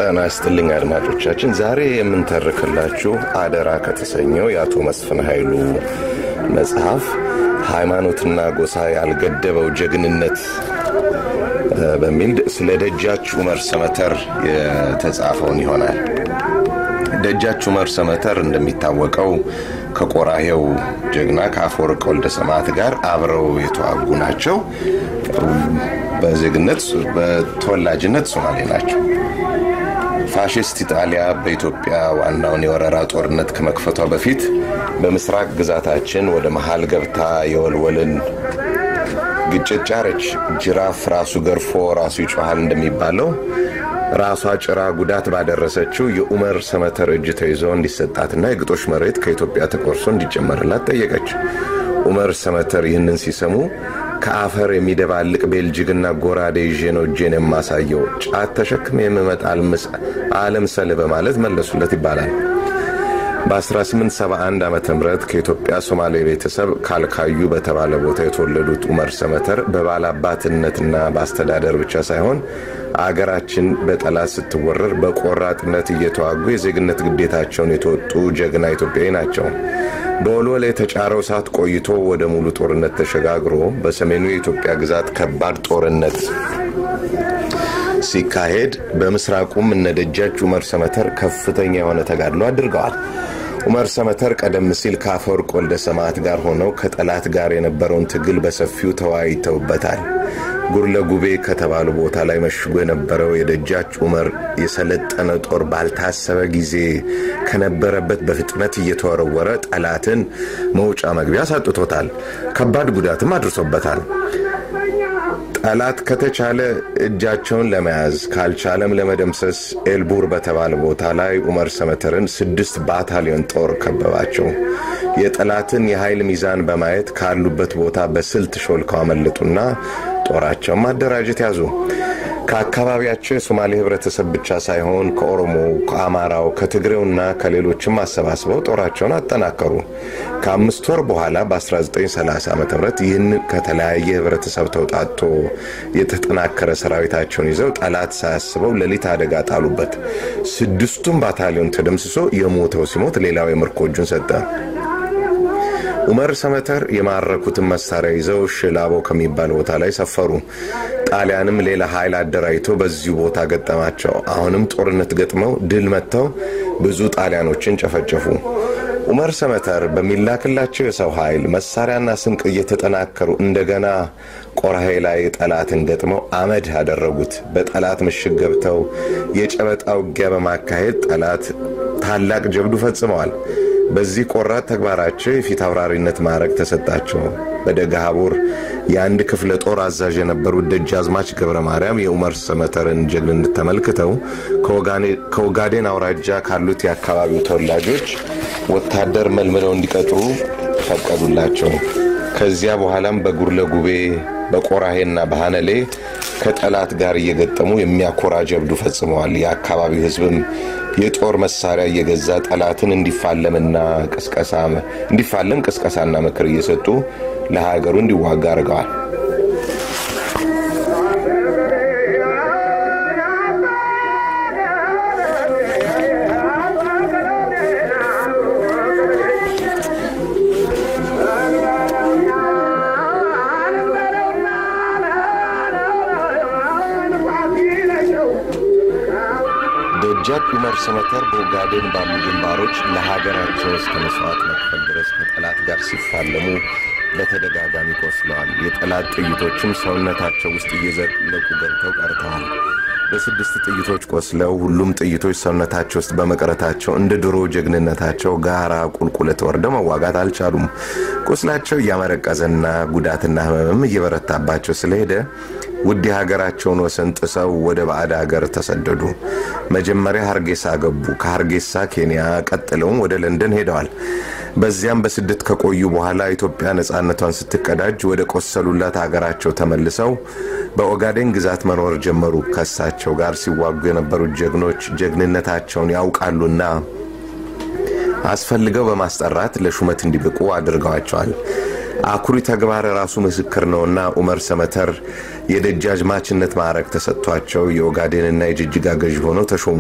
ጤና ይስጥልኝ አድማጮቻችን ዛሬ የምንተርክላችሁ አደራ ከተሰኘው የአቶ መስፍን ኃይሉ መጽሐፍ ሃይማኖትና ጎሳ ያልገደበው ጀግንነት በሚል ስለ ደጃች ዑመር ሰመተር የተጻፈውን ይሆናል። ደጃች ዑመር ሰመተር እንደሚታወቀው ከቆራሄው ጀግና ከአፈወርቅ ወልደ ሰማዕት ጋር አብረው የተዋጉ ናቸው። በዜግነት በተወላጅነት ሶማሌ ናቸው። ፋሺስት ኢጣሊያ በኢትዮጵያ ዋናውን የወረራ ጦርነት ከመክፈቷ በፊት በምስራቅ ግዛታችን ወደ መሃል ገብታ የወልወልን ግጭት ጫረች። ጅራፍ ራሱ ገርፎ ራሱ ይጮሃል እንደሚባለው ራሷ ጭራ ጉዳት ባደረሰችው የዑመር ሰመተር እጅ ተይዞ እንዲሰጣትና የግጦሽ መሬት ከኢትዮጵያ ተቆርሶ እንዲጨመርላት ጠየቀች። ዑመር ሰመተር ይህንን ሲሰሙ ከአፈር የሚደባልቅ ቤልጅግና ጎራዴ ይዤ ነው እጄን የማሳየው ጫት ተሸክሜ የምመጣ ዓለም ሰለ በማለት መለሱለት ይባላል። በ1871 ዓመተ ምህረት ከኢትዮጵያ ሶማሌ ቤተሰብ ካልካዩ በተባለ ቦታ የተወለዱት ዑመር ሰመተር በባላባትነትና በአስተዳደር ብቻ ሳይሆን አገራችን በጠላት ስትወረር በቆራጥነት እየተዋጉ የዜግነት ግዴታቸውን የተወጡ ጀግና ኢትዮጵያዊ ናቸው። በወልወል የተጫረው ሰዓት ቆይቶ ወደ ሙሉ ጦርነት ተሸጋግሮ በሰሜኑ የኢትዮጵያ ግዛት ከባድ ጦርነት ሲካሄድ በምስራቁም እነ ደጃች ዑመር ሰመተር ከፍተኛ የሆነ ተጋድሎ አድርገዋል። ዑመር ሰመተር ቀደም ሲል ከአፈወርቅ ወልደ ሰማዕት ጋር ሆነው ከጠላት ጋር የነበረውን ትግል በሰፊው ተወያይተውበታል። ጉርለጉቤ ከተባለ ቦታ ላይ መሽጎ የነበረው የደጃች ዑመር የሰለጠነ ጦር ባልታሰበ ጊዜ ከነበረበት በፍጥነት እየተወረወረ ጠላትን መውጫ መግቢያ ሳጥቶታል። ከባድ ጉዳትም አድርሶበታል። ጠላት ከተቻለ እጃቸውን ለመያዝ ካልቻለም ለመደምሰስ ኤልቡር በተባለ ቦታ ላይ ዑመር ሰመተርን 6 ባታሊዮን ጦር ከበባቸው። የጠላትን የኃይል ሚዛን በማየት ካሉበት ቦታ በስልት ሾልከው አመለጡና ጦራቸውን ማደራጀት ያዙ። ከአካባቢያቸው የሶማሌ ህብረተሰብ ብቻ ሳይሆን ከኦሮሞ፣ ከአማራው፣ ከትግሬውና ከሌሎችም አሰባስበው ጦራቸውን አጠናከሩ። ከ5 ወር በኋላ በ1930 ዓ.ም ይህን ከተለያየ ህብረተሰብ ተውጣጥቶ የተጠናከረ ሰራዊታቸውን ይዘው ጠላት ሳያስበው ሌሊት አደጋ ጣሉበት። 6ቱም ባታሊዮን ተደምስሶ የሞተው ሲሞት ሌላው የምርኮጁን ሰጠ። ዑመር ሰመተር የማረኩትን መሳሪያ ይዘው ሽላቦ ከሚባል ቦታ ላይ ሰፈሩ። ጣሊያንም ሌላ ኃይል አደራጅቶ በዚሁ ቦታ ገጠማቸው። አሁንም ጦርነት ገጥመው ድል መተው ብዙ ጣሊያኖችን ጨፈጨፉ። ዑመር ሰመተር በሚላክላቸው የሰው ኃይል መሳሪያና ስንቅ እየተጠናከሩ እንደገና ቆራሄ ላይ ጠላትን ገጥመው አመድ አደረጉት። በጠላት ምሽግ ገብተው የጨበጣ ውጊያ በማካሄድ ጠላት ታላቅ ጀብዱ ፈጽመዋል። በዚህ ቆራጥ ተግባራቸው የፊት አውራሪነት ማዕረግ ተሰጣቸው። በደጋሃቡር የአንድ ክፍለ ጦር አዛዥ የነበሩት ደጃዝማች ገብረ ማርያም የዑመር ሰመተርን ጀግንነት ተመልክተው ከኦጋዴን አውራጃ ካሉት የአካባቢው ተወላጆች ወታደር መልምለው እንዲቀጥሩ ፈቀዱላቸው። ከዚያ በኋላም በጉርለጉቤ በቆራሄና በሃነሌ ከጠላት ጋር እየገጠሙ የሚያኮራ ጀብዱ ፈጽመዋል። የአካባቢው ህዝብም የጦር መሳሪያ እየገዛ ጠላትን እንዲፋለም ቅስቀሳና ምክር እየሰጡ ለሀገሩ እንዲዋጋ አድርገዋል። ደጃች ዑመር ሰመተር በኦጋዴን ባሉ ግንባሮች ለሀገራቸው እስከ መስዋዕት መክፈል ድረስ ከጠላት ጋር ሲፋለሙ በተደጋጋሚ ቆስለዋል። የጠላት ጥይቶችም ሰውነታቸው ውስጥ እየዘለቁ ገብተው ቀርተዋል። በ6 ጥይቶች ቆስለው ሁሉም ጥይቶች ሰውነታቸው ውስጥ በመቀረታቸው እንደ ድሮ ጀግንነታቸው ጋራ ቁልቁለት ወርደው መዋጋት አልቻሉም። ቁስላቸው እያመረቀዘና ጉዳትና ህመምም እየበረታባቸው ስለሄደ ውድ ሀገራቸውን ወሰን ጥሰው ወደ ባዕድ ሀገር ተሰደዱ። መጀመሪያ ሀርጌሳ ገቡ። ከሀርጌሳ ኬንያ ቀጥለውም ወደ ለንደን ሄደዋል። በዚያም በስደት ከቆዩ በኋላ ኢትዮጵያ ነፃነቷን ስትቀዳጅ ወደ ቆሰሉላት ሀገራቸው ተመልሰው በኦጋዴን ግዛት መኖር ጀመሩ። ከሳቸው ጋር ሲዋጉ የነበሩት ጀግኖች ጀግንነታቸውን ያውቃሉና አስፈልገው በማስጠራት ለሹመት እንዲበቁ አድርገዋቸዋል። አኩሪ ተግባር ራሱ ምስክር ነውና ዑመር ሰመተር የደጃዝማችነት ማዕረግ ተሰጥቷቸው የኦጋዴንና የጅጅጋ ገዢ ሆነው ተሾሙ።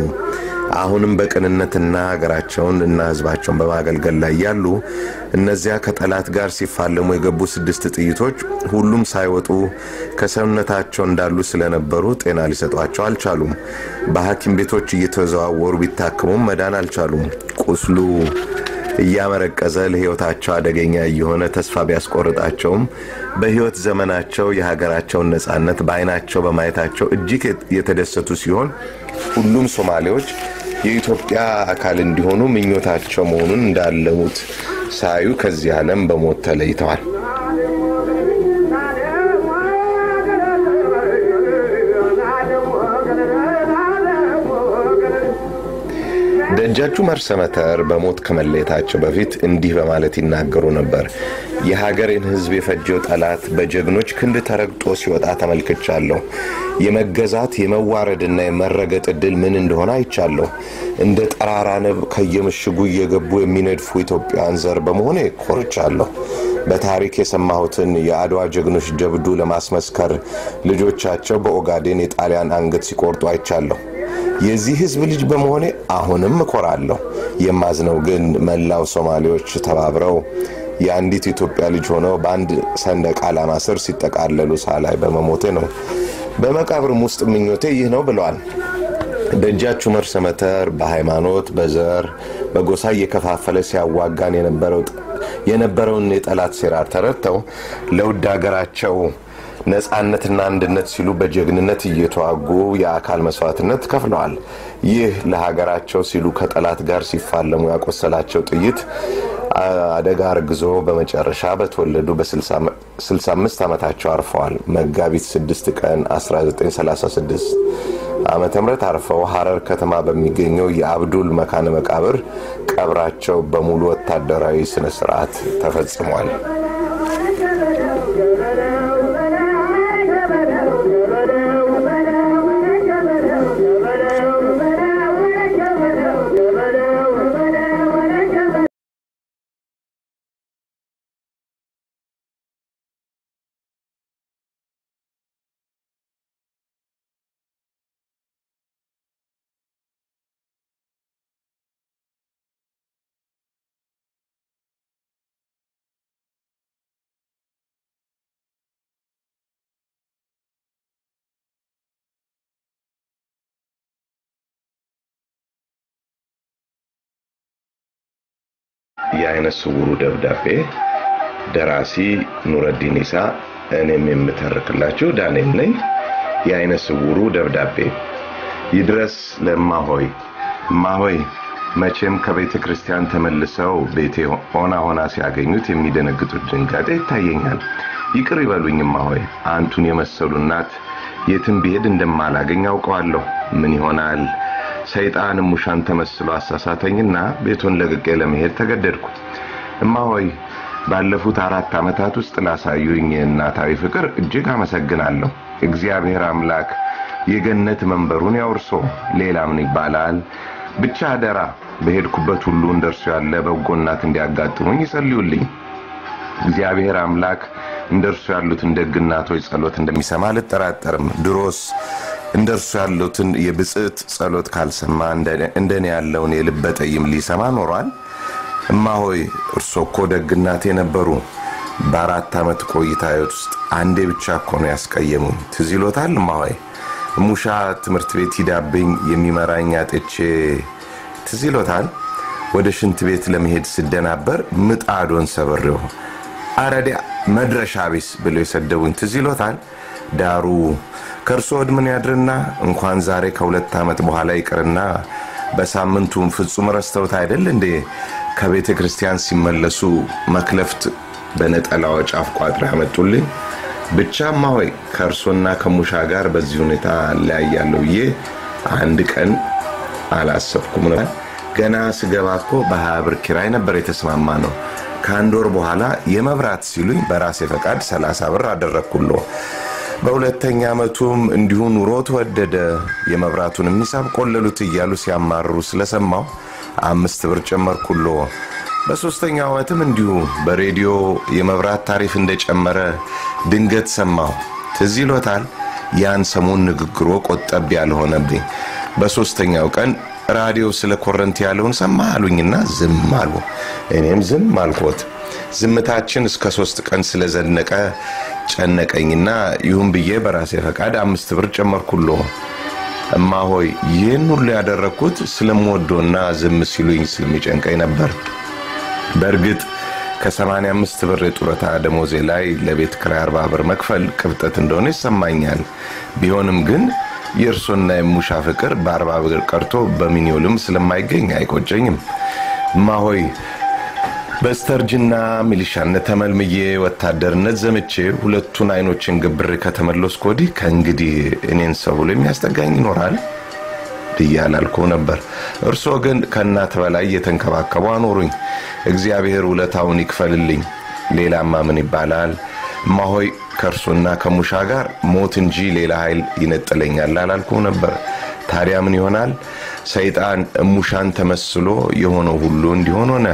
አሁንም በቅንነትና ሀገራቸውን እና ህዝባቸውን በማገልገል ላይ ያሉ እነዚያ ከጠላት ጋር ሲፋለሙ የገቡ 6 ጥይቶች ሁሉም ሳይወጡ ከሰውነታቸው እንዳሉ ስለነበሩ ጤና ሊሰጧቸው አልቻሉም። በሐኪም ቤቶች እየተዘዋወሩ ቢታከሙም መዳን አልቻሉም። ቁስሉ እያመረቀዘ ለህይወታቸው አደገኛ የሆነ ተስፋ ቢያስቆርጣቸውም በህይወት ዘመናቸው የሀገራቸውን ነጻነት በአይናቸው በማየታቸው እጅግ የተደሰቱ ሲሆን ሁሉም ሶማሌዎች የኢትዮጵያ አካል እንዲሆኑ ምኞታቸው መሆኑን እንዳለሙት ሳዩ ከዚህ ዓለም በሞት ተለይተዋል። ደጃች ዑመር ሰመተር በሞት ከመለየታቸው በፊት እንዲህ በማለት ይናገሩ ነበር። የሀገሬን ህዝብ የፈጀው ጠላት በጀግኖች ክንድ ተረግጦ ሲወጣ ተመልክቻለሁ። የመገዛት የመዋረድና የመረገጥ ዕድል ምን እንደሆነ አይቻለሁ። እንደ ጠራራ ንብ ከየምሽጉ እየገቡ የሚነድፉ ኢትዮጵያውያን ዘር በመሆኔ ኮርቻለሁ። በታሪክ የሰማሁትን የአድዋ ጀግኖች ጀብዱ ለማስመስከር ልጆቻቸው በኦጋዴን የጣሊያን አንገት ሲቆርጡ አይቻለሁ። የዚህ ህዝብ ልጅ በመሆኔ አሁንም እኮራለሁ። የማዝነው ግን መላው ሶማሌዎች ተባብረው የአንዲት ኢትዮጵያ ልጅ ሆነው በአንድ ሰንደቅ ዓላማ ስር ሲጠቃለሉ ሳላይ በመሞቴ ነው። በመቃብርም ውስጥ ምኞቴ ይህ ነው ብለዋል። ደጃች ዑመር ሰመተር በሃይማኖት በዘር በጎሳ እየከፋፈለ ሲያዋጋን የነበረውን የጠላት ሴራ ተረድተው ለውድ ሀገራቸው ነጻነትና አንድነት ሲሉ በጀግንነት እየተዋጉ የአካል መስዋዕትነት ከፍለዋል። ይህ ለሀገራቸው ሲሉ ከጠላት ጋር ሲፋለሙ ያቆሰላቸው ጥይት አደጋ አርግዞ በመጨረሻ በተወለዱ በ65 ዓመታቸው አርፈዋል። መጋቢት 6 ቀን 1936 ዓመተ ምህረት አርፈው ሐረር ከተማ በሚገኘው የአብዱል መካነ መቃብር ቀብራቸው በሙሉ ወታደራዊ ስነ ስርዓት ተፈጽሟል። የአይነ ስውሩ ደብዳቤ ደራሲ ኑረዲን ኢሳ እኔም የምተርክላችሁ ዳንኤል ነኝ። የአይነ ስውሩ ደብዳቤ ይድረስ ለማሆይ ማሆይ መቼም ከቤተ ክርስቲያን ተመልሰው ቤቴ ሆና ሲያገኙት የሚደነግጡት ድንጋጤ ይታየኛል። ይቅር ይበሉኝ ማሆይ፣ አንቱን የመሰሉናት የትም ቢሄድ እንደማላገኝ አውቀዋለሁ። ምን ይሆናል ሰይጣን ሙሻን ተመስሎ አሳሳተኝና ቤቱን ለቅቄ ለመሄድ ተገደድኩ። እማሆይ ባለፉት 4 ዓመታት ውስጥ ላሳዩኝ እናታዊ ፍቅር እጅግ አመሰግናለሁ። እግዚአብሔር አምላክ የገነት መንበሩን ያውርሶ። ሌላ ምን ይባላል? ብቻ አደራ በሄድኩበት ሁሉ እንደርሱ ያለ በጎናት እንዲያጋጥሙኝ ይጸልዩልኝ። እግዚአብሔር አምላክ እንደርሱ ያሉትን ደግናቶች ጸሎት እንደሚሰማ ልጠራጠርም። ድሮስ እንደርሱ ያሉትን የብጽት ጸሎት ካልሰማ እንደኔ ያለውን የልበጠይም ሊሰማ ኖሯል። እማሆይ እርሶኮ ደግናቴ ነበሩ። በ4 ዓመት ቆይታዬ ውስጥ አንዴ ብቻ እኮ ነው ያስቀየሙኝ። ትዝ ይሎታል እማሆይ? ሙሻ ትምህርት ቤት ሂዳብኝ የሚመራኝ አጥቼ ትዝ ይሎታል? ወደ ሽንት ቤት ለመሄድ ስደናበር ምጣዶን ሰብሬው አረዲያ መድረሻ ቢስ ብሎ የሰደቡኝ ትዝ ይሎታል? ዳሩ ከርሶ ወድምን ያድርና እንኳን ዛሬ ከ2 ዓመት በኋላ ይቅርና በሳምንቱም ፍጹም ረስተውት አይደል እንዴ ከቤተ ክርስቲያን ሲመለሱ መክለፍት በነጠላው ጫፍ ቋጥራ ያመጡልኝ። ብቻማ ሆይ ከርሶና ከሙሻ ጋር በዚህ ሁኔታ ላይ ያለው አንድ ቀን አላሰብኩም ነው። ገና ስገባኮ በ20 ኪራይ ነበር የተስማማ ነው። ከአንድ ወር በኋላ የመብራት ሲሉኝ በራሴ ፈቃድ 30 ብር አደረኩሎ። በሁለተኛ ዓመቱም እንዲሁ ኑሮ ተወደደ። የመብራቱን ሂሳብ ቆለሉት እያሉ ሲያማሩ ስለሰማው 5 ብር ጨመርኩሎ። በሶስተኛው ዓመትም እንዲሁ በሬዲዮ የመብራት ታሪፍ እንደጨመረ ድንገት ሰማሁ። ትዝ ይሎታል። ያን ሰሞን ንግግሩ ቆጠብ ያልሆነብኝ። በሶስተኛው ቀን ራዲዮ ስለ ኮረንቲ ያለውን ሰማሁኝና ዝም አልኩ። እኔም ዝም አልኩት። ዝምታችን እስከ 3 ቀን ስለዘለቀ ጨነቀኝና ይሁን ብዬ በራሴ ፈቃድ 5 ብር ጨመርኩልዎ። እማሆይ ይህን ሁሉ ያደረኩት ስለምወዶና ዝም ሲሉኝ ስለሚጨንቀኝ ነበር። በእርግጥ ከ85 ብር የጡረታ ደሞዜ ላይ ለቤት ክራይ 40 ብር መክፈል ቅብጠት እንደሆነ ይሰማኛል። ቢሆንም ግን የእርሶና የሙሻ ፍቅር በ40 ብር ቀርቶ በሚኒዮልም ስለማይገኝ አይቆጨኝም። እማሆይ በስተርጅና ሚሊሻነት ተመልምዬ ወታደርነት ዘመቼ ሁለቱን አይኖችን ግብር ከተመለስኩ ወዲህ ከእንግዲህ እኔን ሰው ብሎ የሚያስጠጋኝ ይኖራል ብያላልኩ ነበር። እርሶ ግን ከእናት በላይ የተንከባከቡ አኖሩኝ። እግዚአብሔር ውለታውን ይክፈልልኝ። ሌላማ ምን ይባላል? እማሆይ ከእርሶና ከሙሻ ጋር ሞት እንጂ ሌላ ኃይል ይነጥለኛል አላልኩ ነበር። ታዲያ ምን ይሆናል? ሰይጣን ሙሻን ተመስሎ የሆነው ሁሉ እንዲሆን ሆነ።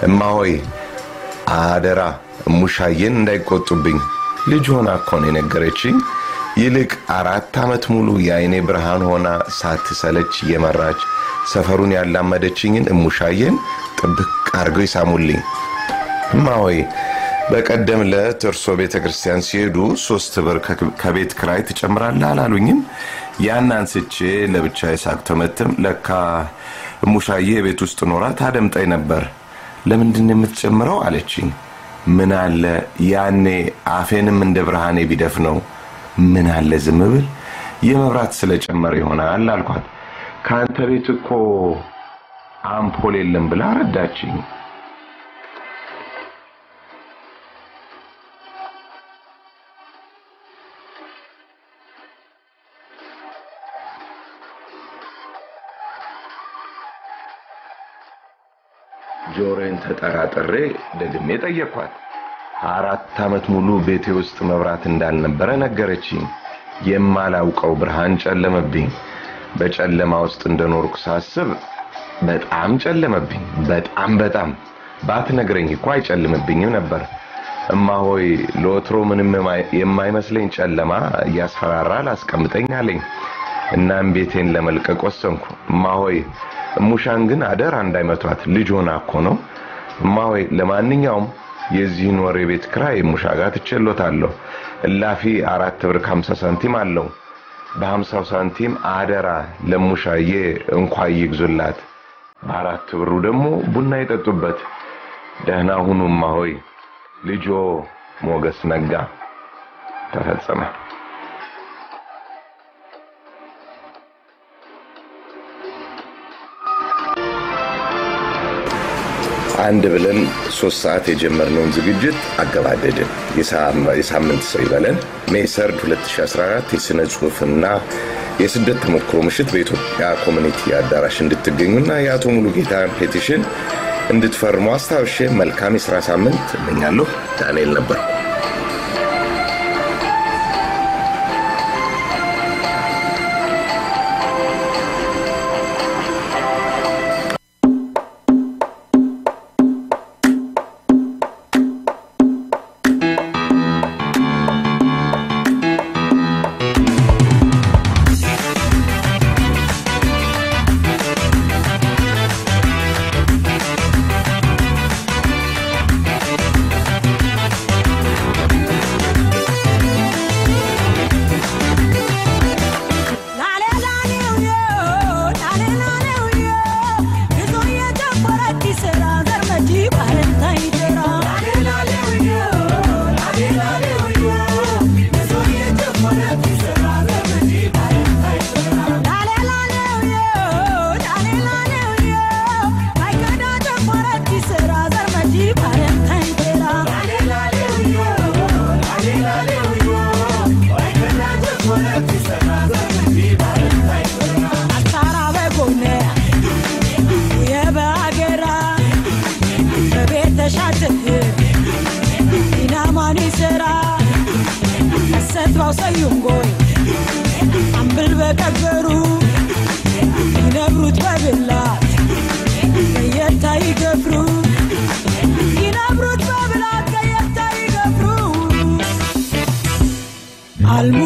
እማሆይ አደራ ሙሻዬን እንዳይቆጡብኝ። ልጅ ሆና እኮ ነው የነገረችኝ። ይልቅ 4 ዓመት ሙሉ የአይኔ ብርሃን ሆና ሳትሰለች የመራች ሰፈሩን ያላመደችኝን ሙሻዬን ጥብቅ አርገው ይሳሙልኝ። እማሆይ በቀደም ለእርሶ ቤተክርስቲያን ሲሄዱ 3 ብር ከቤት ክራይ ትጨምራለህ አላሉኝም? ያን አንስቼ ለብቻዬ ሳክተመትም ለካ ሙሻዬ ቤት ውስጥ ኖራ ታደምጠኝ ነበር። ለምንድን ነው የምትጨምረው አለችኝ። ምን አለ ያኔ አፌንም እንደ ብርሃኔ ቢደፍነው። ምን አለ ዝም ብል የመብራት ስለጨመረ ይሆናል አልኳት። ካንተ ቤት እኮ አምፖል የለም ብላ ረዳችኝ። ጆሮን ተጠራጥሬ ደግሜ ጠየቅኳት። 4 ዓመት ሙሉ ቤቴ ውስጥ መብራት እንዳልነበረ ነገረችኝ። የማላውቀው ብርሃን ጨለመብኝ። በጨለማ ውስጥ እንደኖርኩ ሳስብ በጣም ጨለመብኝ። በጣም ባትነግረኝ እኮ አይጨልምብኝም ነበር። እማሆይ ለወትሮ ምንም የማይመስለኝ ጨለማ ያስፈራራ አላስቀምጠኝ አለኝ። እናም ቤቴን ለመልቀቅ ወሰንኩ። እማሆይ ሙሻን ግን አደራ እንዳይመቷት፣ ልጅ ሆና እኮ ነው። እማሆይ ለማንኛውም የዚህን ወር የቤት ክራይ ሙሻ ጋር ትቸሎታለሁ። እላፊ 4 ብር ከ50 ሳንቲም አለው። በ50 ሳንቲም አደራ ለሙሻዬ እንኳን ይግዙላት። በ4 ብሩ ደግሞ ቡና ይጠጡበት። ደህና ሁኑ እማሆይ። ልጆ ሞገስ ነጋ። ተፈጸመ። አንድ ብለን 3 ሰዓት የጀመርነውን ዝግጅት አገባደድን። የሳምንት ሰው ይበለን። ሜይ 2014 የስነ ጽሑፍና የስደት ተሞክሮ ምሽት በኢትዮጵያ ኮሚኒቲ አዳራሽ እንድትገኙና የአቶ ሙሉጌታ ፔቲሽን እንድትፈርሙ አስታውሼ መልካም የሥራ ሳምንት እመኛለሁ። ዳንኤል ነበር። sayungoy ambel bakaberu inabruት በብላት የታይ ገብሩ አልሙ